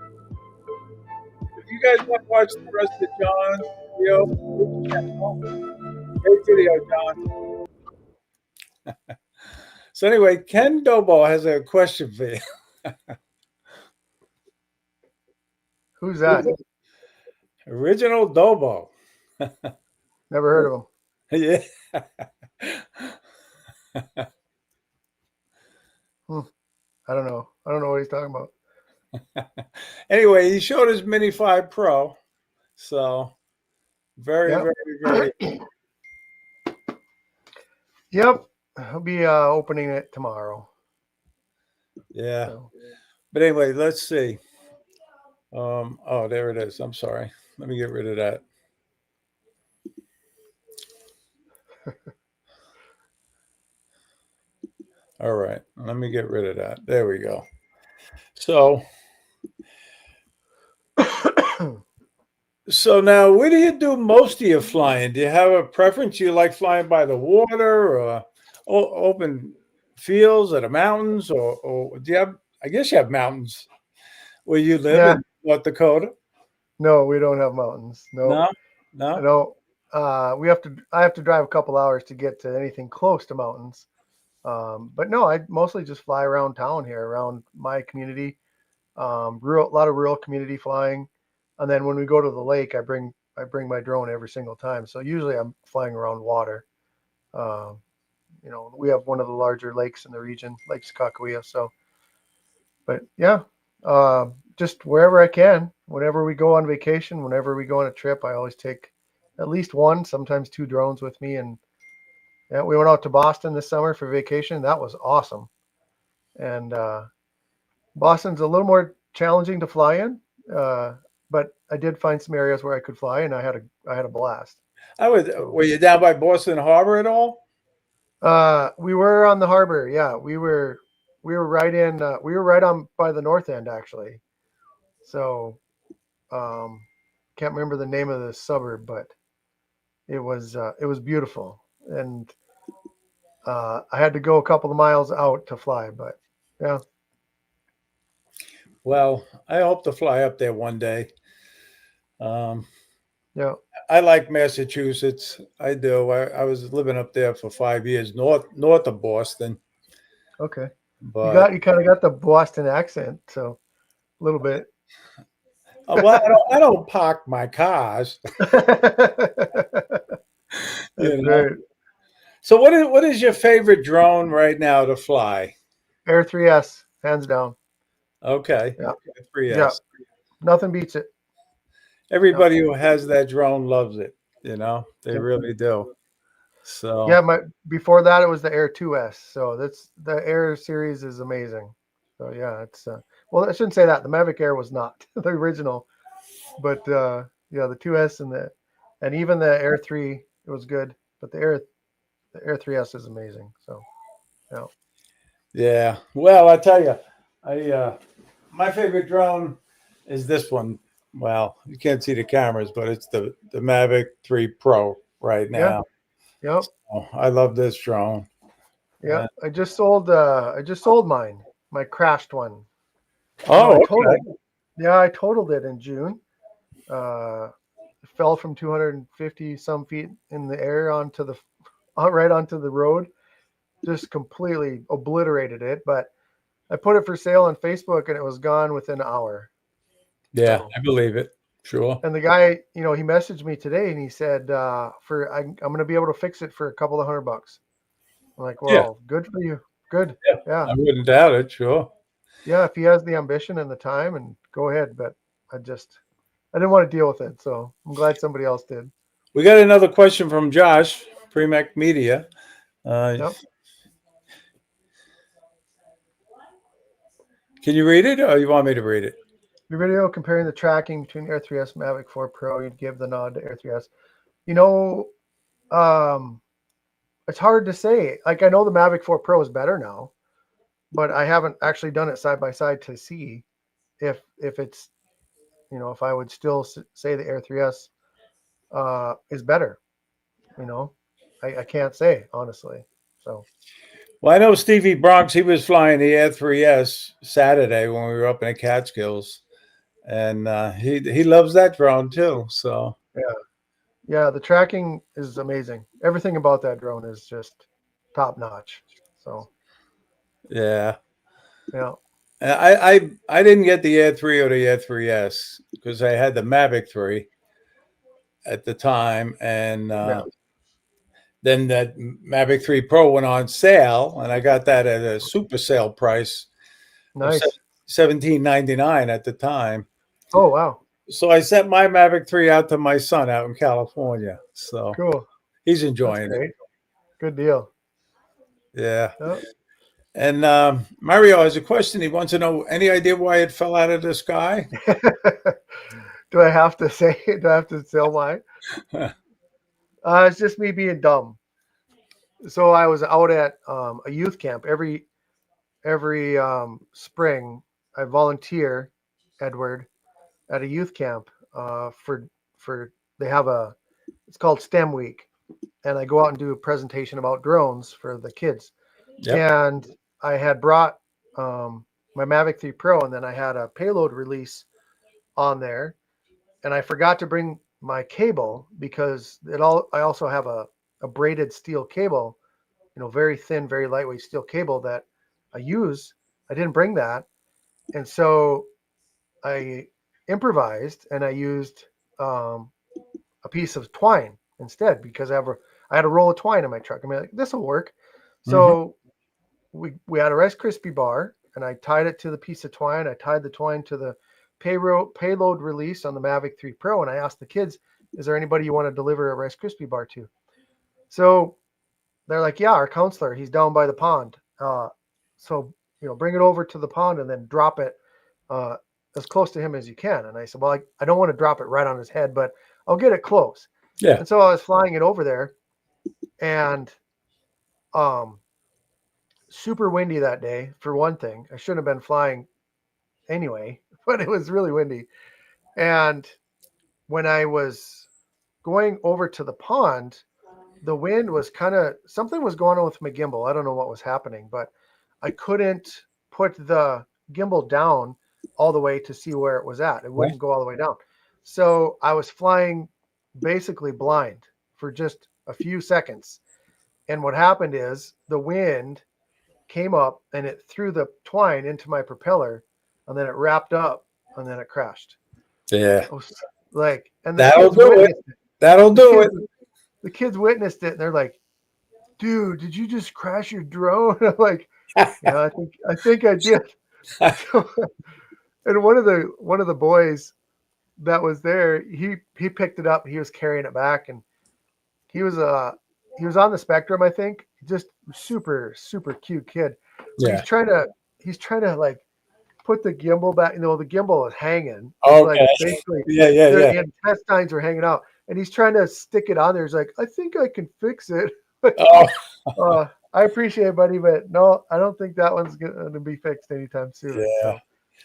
If you guys want to watch the rest of John's video, great video, John. So anyway, Ken Dobo has a question for you. Who's that? Original Dobo. Never heard of him. Yeah. I don't know. I don't know what he's talking about. Anyway, he showed his Mini 5 Pro. So very, Yep. very, very. Yep. I'll be opening it tomorrow. Yeah. So. But anyway, let's see. Oh, there it is. I'm sorry. Let me get rid of that. All right. Let me get rid of that. There we go. So now where do you do most of your flying? Do you have a preference? Do you like flying by the water or open fields or the mountains or do you have, I guess you have mountains where you live in North Dakota? No, we don't have mountains. No. I have to drive a couple hours to get to anything close to mountains. But no, I mostly just fly around town here, around my community. A lot of rural community flying. And then when we go to the lake, I bring I bring my drone every single time. So usually I'm flying around water. Um, we have one of the larger lakes in the region, Lake Sakakawea. So, but yeah, just wherever I can, whenever we go on vacation, whenever we go on a trip, I always take at least one, sometimes two drones with me. And yeah, we went out to Boston this summer for vacation. That was awesome. And Boston's a little more challenging to fly in, uh, but I did find some areas where I could fly, and I had a blast. So Were you down by Boston Harbor at all? we were on the harbor. Yeah, we were right in. We were right on by the north end actually. So um, can't remember the name of the suburb, but it was beautiful, and I had to go a couple of miles out to fly. But yeah, Well, I hope to fly up there one day. Um, yeah, I like Massachusetts. I do. I was living up there for 5 years, north of Boston. okay. But You kind of got the Boston accent, so a little bit. well, I don't park my cars. That's You know. right. So what is your favorite drone right now to fly? Air 3S, hands down. Okay, Yeah, yeah. 3S. Nothing beats it. Yeah, Everybody who has that drone loves it. They yeah. really do. Yeah, So my before that it was the Air 2S. So that's the Air series is amazing. So yeah, it's well, I shouldn't say that. The Mavic Air was not the original, but yeah, the 2S and even the Air 3 it was good, but the Air 3S is amazing. So yeah. yeah. Well, I tell you, I my favorite drone is this one. Well, you can't see the cameras, but it's the Mavic 3 Pro right Yeah. now. Yep. Oh, I love this drone. Yeah. Uh, I just sold mine. My crashed one. oh, I totaled. okay. Yeah, I totaled it in June. It fell from 250 some feet in the air onto the right onto the road, just completely obliterated it. But I put it for sale on Facebook, and it was gone within an hour. Yeah, So, I believe it. Sure. and the guy, he messaged me today, and he said, I'm going to be able to fix it for a couple of $100. I'm like, Yeah, well, good for you. Good. yeah. Yeah. I wouldn't doubt it. Sure. Yeah. If he has the ambition and the time, and go ahead. But I didn't want to deal with it. So I'm glad somebody else did. We got another question from Josh, Premac Media. Uh, Yep. can you read it, or you want me to read it? Your video comparing the tracking between Air 3S and Mavic 4 Pro, you'd give the nod to Air 3S. You know, um, it's hard to say. Like, I know the Mavic 4 Pro is better now, but I haven't actually done it side by side to see if it's, if I would still say the Air 3S is better. You know, I can't say honestly. So Well, I know Stevie Bronx. He was flying the Air 3S Saturday when we were up in the Catskills, and he loves that drone too. So yeah, yeah, the tracking is amazing. Everything about that drone is just top notch. So yeah, yeah, and I didn't get the Air 3 or the Air 3S because I had the Mavic 3 at the time, and yeah, then that Mavic 3 Pro went on sale, and I got that at a super sale price of nice. 17.99 at the time. Oh wow, So I sent my Mavic 3 out to my son out in California. So cool. he's That's enjoying it. great. Good deal. Yeah. Yeah. And Mario has a question. He wants to know any idea why it fell out of the sky? Do I have to say it? Do I have to tell why? It's just me being dumb. So I was out at a youth camp every spring. I volunteer, Edward, at a youth camp for they have it's called STEM Week, and I go out and do a presentation about drones for the kids. Yep. And I had brought my Mavic 3 Pro, and then I had a payload release on there, and I forgot to bring my cable because I also have a braided steel cable, very thin, very lightweight steel cable that I use. I didn't bring that, and so I improvised and I used um, a piece of twine instead because I had a roll of twine in my truck. I'm like, this will work. So we had a Rice Krispie bar, and I tied it to the piece of twine. I tied the twine to the payload release on the Mavic 3 Pro, and I asked the kids, "Is there anybody you want to deliver a Rice Krispie bar to?" So they're like, "Yeah, our counselor. He's down by the pond. So bring it over to the pond and then drop it as close to him as you can." And I said, "Well, I don't want to drop it right on his head, but I'll get it close." Yeah. And so I was flying it over there, and super windy that day, for one thing. I shouldn't have been flying anyway, but it was really windy. And when I was going over to the pond, the wind was something was going on with my gimbal. I don't know what was happening, but I couldn't put the gimbal down all the way to see where it was at. It wouldn't go all the way down. So I was flying basically blind for just a few seconds. And what happened is the wind came up and it threw the twine into my propeller, and then it wrapped up, and then it crashed. Yeah. And the That'll kids do it. witnessed it. That'll do it. The kids witnessed it, and they're like, "Dude, did you just crash your drone?" I'm like, "Yeah, I think I did." And one of the boys that was there, he picked it up. He was carrying it back, and he was on the spectrum, I think. Just super super cute kid. But Yeah. he's trying to like put the gimbal back. The gimbal is hanging. Okay. Like basically, Yeah. the intestines are hanging out, and he's trying to stick it on there. He's like, "I think I can fix it." Oh. I appreciate it, buddy, but no, I don't think that one's going to be fixed anytime soon. Yeah. So.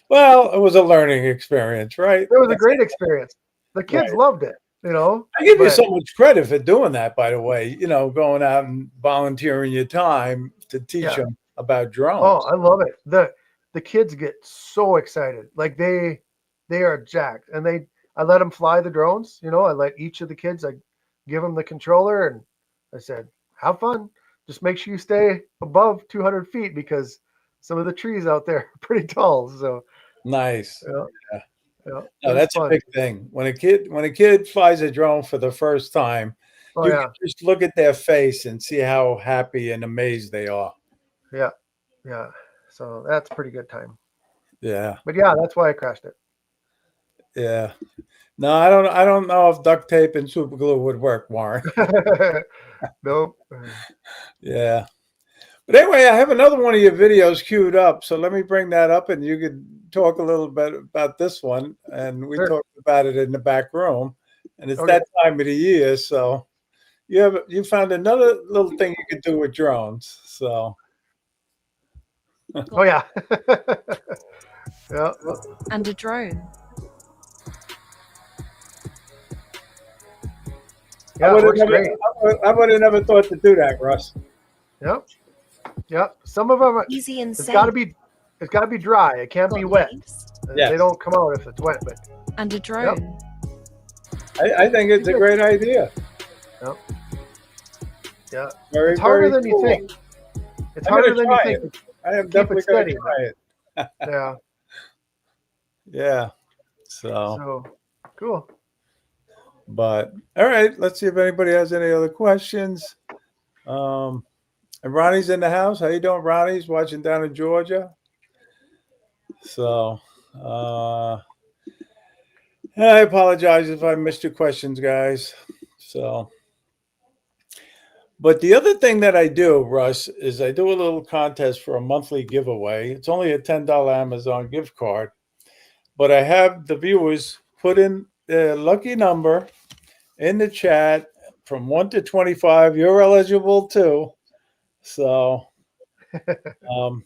Well, it was a learning experience, right? It was a great experience. The kids loved it, I give you so much credit for doing that, by the way, going out and volunteering your time to teach them about drones. Oh, I love it. The kids get so excited. Like they are jacked, and I let them fly the drones. I let each of the kids, I give them the controller, and I said, "Have fun. Just make sure you stay above 200 feet because some of the trees out there are pretty tall." So nice. Yeah. No, that's fun. A big thing. When a kid flies a drone for the first time, you can just look at their face and see how happy and amazed they are. Yeah. So that's a pretty good time. Yeah. But yeah, that's why I crashed it. Yeah. No, I don't know if duct tape and super glue would work, Warren. Nope. Yeah. But anyway, I have another one of your videos queued up. So let me bring that up and you could talk a little bit about this one. And we talked about it in the back room. And it's that time of the year. So you found another little thing you could do with drones. So oh yeah. Yeah. And a drone. Yeah, I would have never thought to do that, Russ. Yep. Yep. Some of them easy and it's got to be dry. It can't be wet. They don't come out if it's wet. But and a drone. Yep. I think it's a great idea. Yep. Yeah. It's harder than you think. It's harder than you think. I am definitely going to try it. Yeah. Yeah. So cool. But all right, let's see if anybody has any other questions. And Ronnie's in the house. How you doing, Ronnie? He's watching down in Georgia. So I apologize if I missed your questions, guys. So, but the other thing that I do, Russ, is I do a little contest for a monthly giveaway. It's only a $10 Amazon gift card, but I have the viewers put in the lucky number in the chat from 1 to 25. You're eligible too. So, and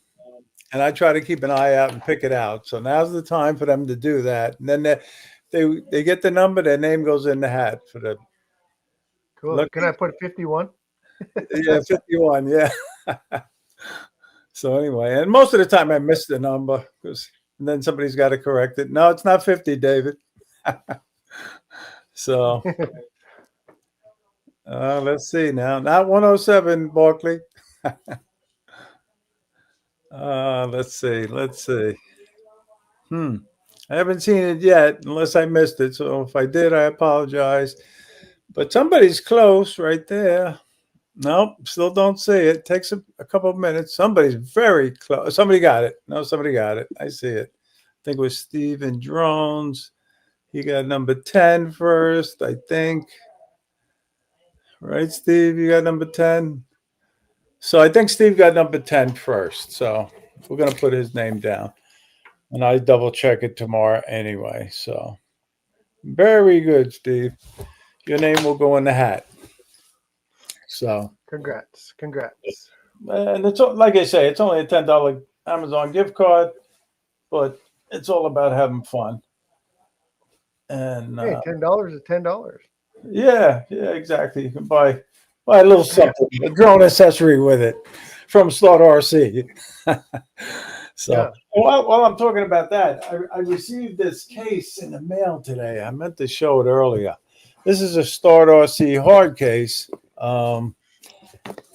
I try to keep an eye out and pick it out. So now's the time for them to do that. And then they get the number, their name goes in the hat for the. Cool. Lucky. Can I put 51? Yeah, 51. Yeah. So anyway, and most of the time I miss the number because then somebody's got to correct it. No, it's not 50, David. So let's see now. Not 107, Barkley. Let's see. I haven't seen it yet unless I missed it. So if I did, I apologize. But somebody's close right there. Nope, still don't see it. Takes a couple of minutes. Somebody's very close. Somebody got it. No, somebody got it. I see it. I think it was Steven Drones. He got number 10 first, I think. Right, Steve? You got number 10? So I think Steve got number 10 first. So we're going to put his name down. And I double check it tomorrow anyway. So very good, Steve. Your name will go in the hat. So, Congrats. and it's like I say, it's only a $10 Amazon gift card, but it's all about having fun. And Hey, $10 is $10. yeah, exactly. You can buy a little something, a drone accessory with it from Start RC. So Yeah. while I'm talking about that, I received this case in the mail today. I meant to show it earlier. This is a Start RC hard case,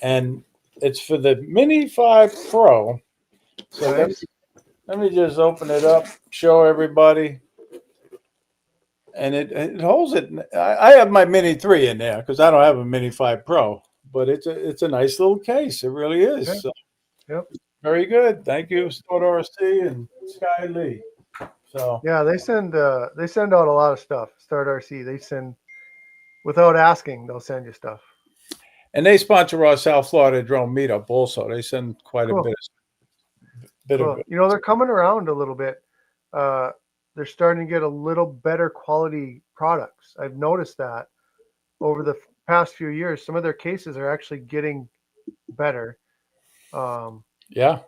and it's for the Mini 5 Pro. So Nice. let me just open it up, show everybody. And it holds it. I have my Mini 3 in there because I don't have a Mini 5 Pro, but it's a nice little case. It really is. Yeah. So, Yep. very good. Thank you, Start RC and Sky Lee. So Yeah, they send out a lot of stuff. Start RC, they send without asking, they'll send you stuff. and they sponsor our South Florida drone meetup also. They send quite Cool. a bit Cool. of it. You know, they're coming around a little bit. They're starting to get a little better quality products. I've noticed that over the past few years. Some of their cases are actually getting better. Yeah.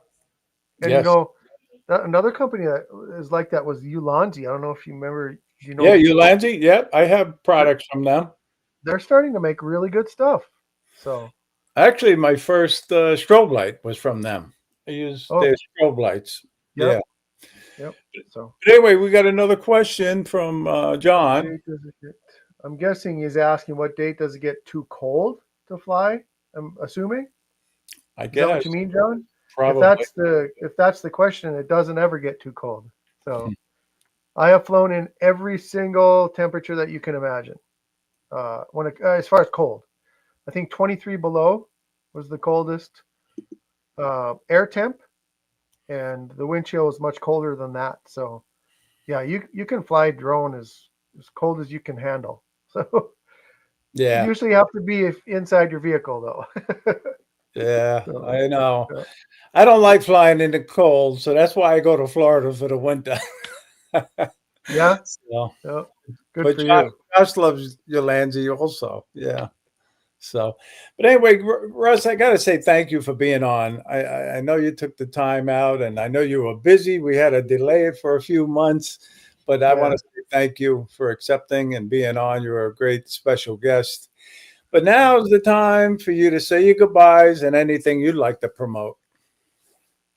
And Yes. you know, another company that is like that was Ulanzi. I don't know if you remember. You know, Yeah, Ulanzi. Yep, I have products from them. they're starting to make really good stuff. So Actually, my first strobe light was from them. I used their strobe lights. Yep. Yeah. Yep. So But anyway, we got another question from John. I'm guessing he's asking what date does it get too cold to fly? I'm assuming. I Is that what guess you mean, John? probably. If that's the question, it doesn't ever get too cold. So I have flown in every single temperature that you can imagine. As far as cold, I think 23 below was the coldest air temp, and the wind chill is much colder than that. So yeah, you can fly drone as cold as you can handle. So Yeah. you usually have to be inside your vehicle though. Yeah, So, I know. yeah. I don't like flying in the cold, so that's why I go to Florida for the winter. Yeah. So, Yeah. Good but for you. Josh loves Yolanzi also. Yeah. So, but anyway, Russ, I got to say thank you for being on. I know you took the time out, and I know you were busy. We had to delay it for a few months, but I want to say thank you for accepting and being on. You're a great special guest. But now is the time for you to say your goodbyes and anything you'd like to promote.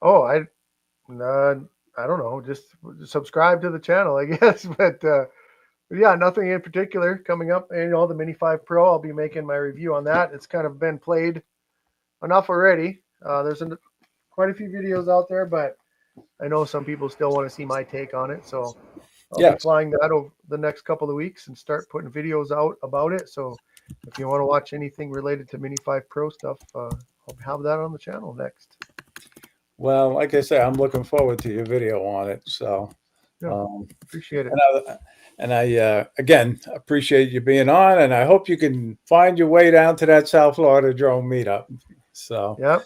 Oh, I don't know. Just subscribe to the channel, I guess. But yeah, nothing in particular coming up. And the Mini 5 Pro, I'll be making my review on that. It's kind of been played enough already. There's quite a few videos out there, but I know some people still want to see my take on it. So I'll be flying that over the next couple of weeks and start putting videos out about it. So if you want to watch anything related to Mini 5 Pro stuff, I'll have that on the channel next. Well, like I said, I'm looking forward to your video on it. So appreciate it. And I again, appreciate you being on, and I hope you can find your way down to that South Florida drone meetup. So, Yep.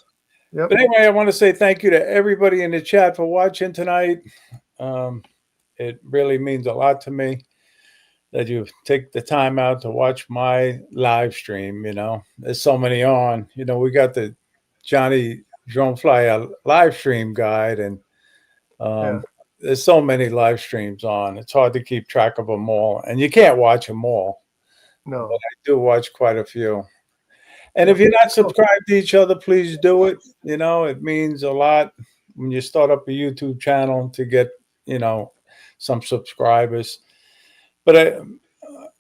But anyway, I want to say thank you to everybody in the chat for watching tonight. It really means a lot to me that you take the time out to watch my live stream. You know, there's so many on. You know, we got the Johnny Drone Flyer live stream guide, and there's so many live streams on. It's hard to keep track of them all, and you can't watch them all. No, but I do watch quite a few. And if you're not subscribed to each other, please do it. You know, it means a lot when you start up a YouTube channel to get, you know, some subscribers. But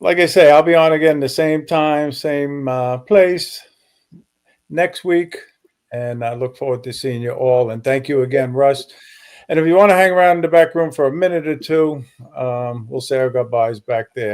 like I say, I'll be on again the same time, same place next week. And I look forward to seeing you all. And thank you again, Russ. And if you want to hang around in the back room for a minute or two, we'll say our goodbyes back there.